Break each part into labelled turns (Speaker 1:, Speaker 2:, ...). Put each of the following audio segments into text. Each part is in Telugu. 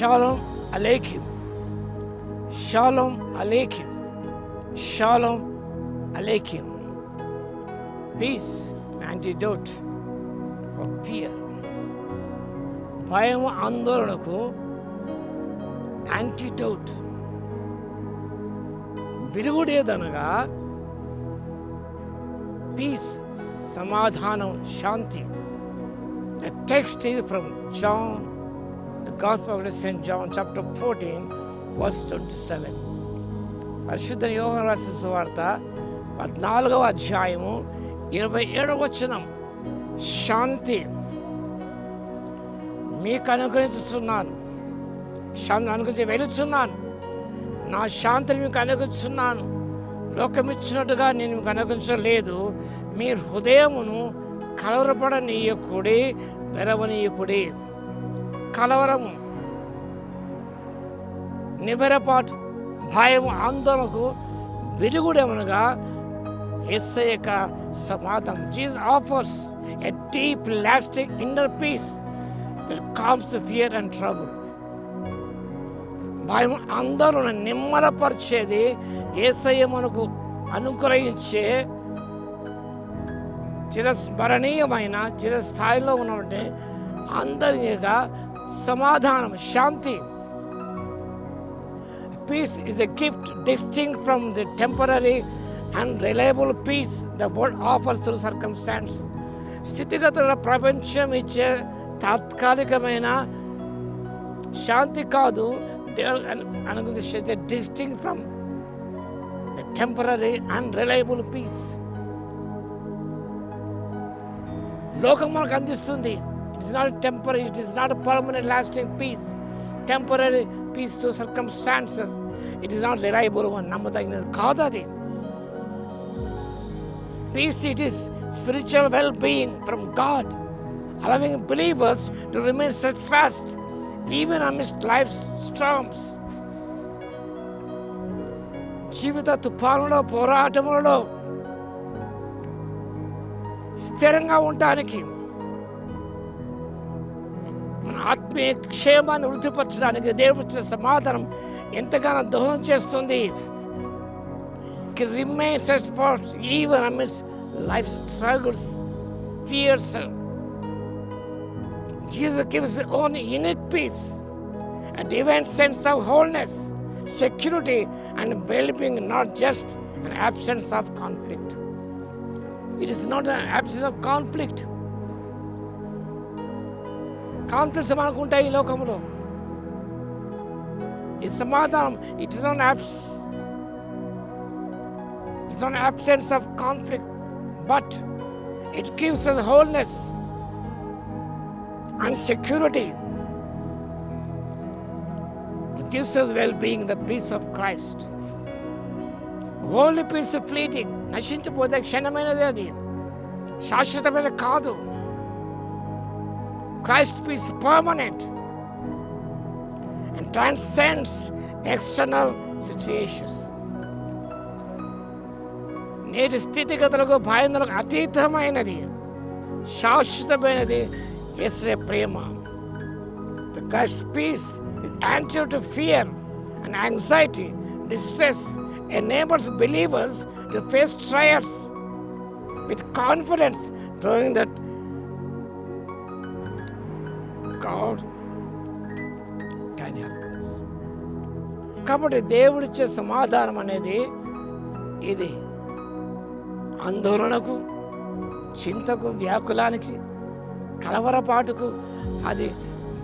Speaker 1: Shalom aleichem, shalom aleichem, shalom aleichem. Peace antidote for fear. భయం ఆందోళనకు యాంటీడోట్ విరుగుడేదనగా పీస్, సమాధానం, శాంతి. The text is from John, the Gospel of St. John, chapter 14, verse 27. పరిశుద్ధ యోహాను రాసిన సువార్త 14వ అధ్యాయము 27వ వచనం. శాంతి మీకు అనుగ్రహిస్తున్నాను, శాంతి అనుగ్రహించి వెలుచున్నాను, నా శాంతిని మీకు అనుగ్రహిస్తున్నాను. లోకమిచ్చినట్టుగా నేను మీకు అనుగ్రహించలేదు. మీ హృదయమును కలవరపడనీయకుడి, వెరవనీయకుడి. కలవరము, నిబరపాటు, భయం, ఆందోళనకు విరుగుడేమనగా యేసయ్య యొక్క సమాధానం. Jesus offers a deep lasting inner peace that comms the fear and trouble. భయం, ఆందోళన నిమ్మలపరిచేది యేసయ్య మనకు అనుగ్రహించే చిరస్మరణీయమైన, చిరస్థాయిలో ఉన్నటువంటి అందరిగా సమాధానం, శాంతి. Peace is a gift distinct from the temporary and reliable peace the world offers through circumstances. స్థితిగతుల ప్రపంచం ఇచ్చే తాత్కాలికమైన శాంతి కాదు. దేవుడు distinct from the temporary and reliable peace. లోకం మనకు అందిస్తుంది. It is not temporary, it is not permanent lasting peace. Temporary peace to circumstances. It is not reliable one, నమ్మదగినది కాదు అది. Peace it is spiritual well being from God, allowing believers to remain steadfast even amidst life's storms. జీవిత తుఫానులో, పోరాటములలో స్థిరంగా ఉండటానికి, మన ఆత్మీయ క్షేమాన్ని వృద్ధిపరచడానికి దేవుడు ఇచ్చిన సమాధానం ఎంతగానో దోహదం చేస్తుంది. Remain steadfast even amidst life's struggles, fears. Jesus gives his own unique peace, a divine sense of wholeness, security and well-being, not just an absence of conflict. It is not an absence of conflict. Conflicts మనకు ఉంటాయి ఈ లోకంలో. ఈ సమాధానం it is not absence of conflict, but it gives us wholeness and security. It gives us well-being, the peace of Christ. Worldly peace is fleeting, నశించిపోతే క్షణమైనది, అది శాశ్వతమైనది కాదు. Christ peace is permanent and transcends external situations. నేటి స్థితిగతులకు, భయంలకు అతీతమైనది, శాశ్వతమైనది యేసయ్య ప్రేమ. The Christ peace is antidote to fear and anxiety, distress, enables believers to face trials with confidence, knowing that God can help us. కాబట్టి దేవుడిచ్చే సమాధానం అనేది ఇది ఆందోళనకు, చింతకు, వ్యాకులానికి, కలవరపాటుకు అది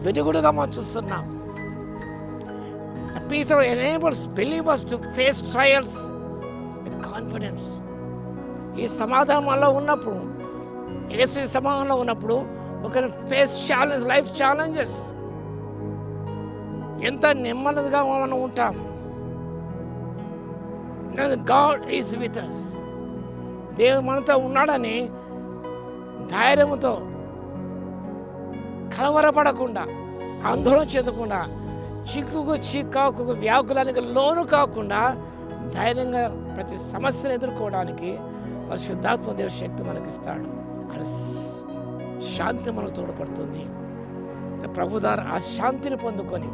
Speaker 1: వెలుగుడుగా మనం చూస్తున్నాం. Peace enables believers to face trials with confidence. ఈ సమాధానంలో ఉన్నప్పుడు, యేసు సమాధానంలో ఉన్నప్పుడు ఒక ఫేస్ ఛాలెంజ్, లైఫ్ ఛాలెంజెస్, ఎంత నెమ్మదిగా మనం ఉంటాం. God is with us. దేవుడు మనతో ఉన్నాడని ధైర్యంతో, కలవరపడకుండా, ఆందోళన చెందకుండా, చిక్కాకు వ్యాకులానికి లోను కాకుండా ధైర్యంగా ప్రతి సమస్యను ఎదుర్కోవడానికి పరిశుద్ధాత్మ దేవుడి శక్తి మనకిస్తాడు. అని శాంతి మనకు తోడ్పడుతుంది. ప్రభు ద్వారా ఆ శాంతిని పొందుకొని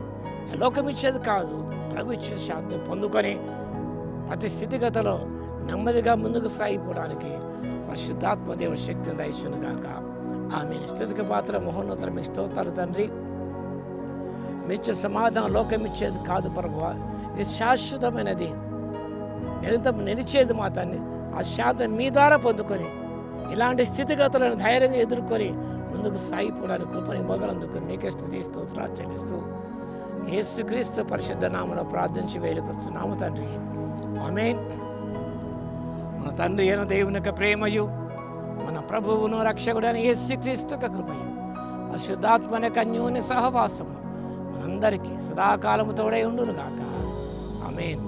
Speaker 1: లోకం ఇచ్చేది కాదు, ప్రభు ఇచ్చే శాంతి పొందుకొని ప్రతి స్థితిగతిలో నెమ్మదిగా ముందుకు సాగిపోవడానికి పరిశుద్ధాత్మ దేవుడి శక్తిని దయచును గాక. ఆమె స్థుతికి పాత్ర మహోన్నతుల మీ స్తోత్రాలు తండ్రి. మీచ్చే సమాధానం లోకం ఇచ్చేది కాదు ప్రభువా, ఇది శాశ్వతమైనది, నిరంతరం నిలిచేది మా తండ్రి. ఆ శాంతం మీ ద్వారా పొందుకొని ఇలాంటి స్థితిగతులను ధైర్యంగా ఎదుర్కొని ముందుకు సాగిపోవడానికి కృపని మొదలందుకొని మీకే స్తుతి స్తోత్రాలు చెల్లిస్తూ యేసుక్రీస్తు పరిశుద్ధ నామములో ప్రార్థించి వేడుకొస్తున్నాము తండ్రి. ఆమేన్. మన తండ్రి అయిన దేవుని యొక్క ప్రేమయు, మన ప్రభువును రక్షకుడైన యేసుక్రీస్తు యొక్క కృపయు, పరిశుద్ధాత్మ యొక్క అన్యోన్య సహవాసము మనందరికీ సదాకాలము తోడై ఉండును గాక. ఆమేన్.